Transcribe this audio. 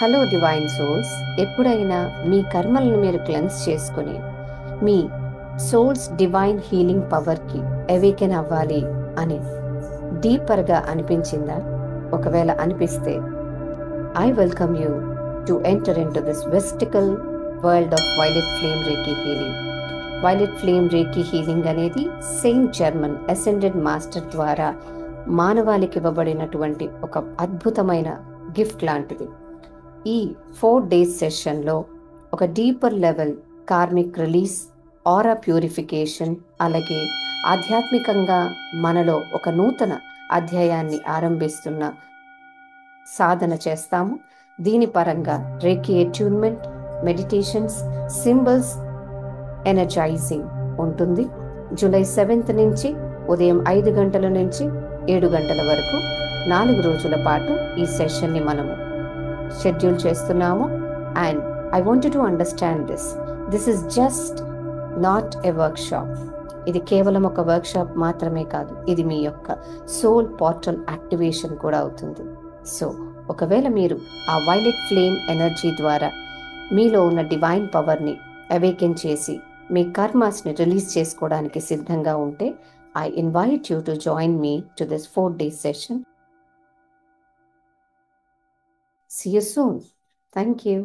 Hello divine souls, ఎప్పుడైనా మీ కర్మలను మీరు క్లెన్స్ చేసుకుని మీ సోల్స్ డివైన్ హీలింగ్ పవర్కి అవేకెన్ అవ్వాలి అని డీపర్గా అనిపించిందా? ఒకవేళ అనిపిస్తే I welcome you to enter into this mystical world of violet flame reiki healing. Violet flame reiki healing అనేది సెయింట్ జర్మన్ అసెండెడ్ మాస్టర్ ద్వారా మానవాళికి ఇవ్వబడినటువంటి ఒక అద్భుతమైన గిఫ్ట్ లాంటిది. ఈ 4 days సెషన్లో ఒక డీపర్ లెవెల్ కార్మిక్ రిలీజ్, ఆరా ప్యూరిఫికేషన్, అలాగే ఆధ్యాత్మికంగా మనలో ఒక నూతన అధ్యాయాన్ని ఆరంభిస్తున్న సాధన చేస్తాము. దీని పరంగా రేకీ అట్యూన్మెంట్, మెడిటేషన్స్, సింబల్స్, ఎనర్జైజింగ్ ఉంటుంది. జూలై 7th నుంచి ఉదయం 5 గంటల నుంచి 7 గంటల వరకు 4 రోజుల పాటు ఈ సెషన్ని మనము షెడ్యూల్ చేస్తున్నాము. And I want to understand this is just not a workshop. ఇది కేవలం ఒక వర్క్షాప్ మాత్రమే కాదు, ఇది మీ యొక్క సోల్ పోర్టల్ యాక్టివేషన్ కూడా అవుతుంది. సో ఒకవేళ మీరు ఆ వైలెట్ ఫ్లేమ్ ఎనర్జీ ద్వారా మీలో ఉన్న డివైన్ పవర్ని అవేకెన్ చేసి మీ కర్మాస్ని రిలీజ్ చేసుకోవడానికి సిద్ధంగా ఉంటే I invite you to join me to this 4 days session. See you soon. Thank you.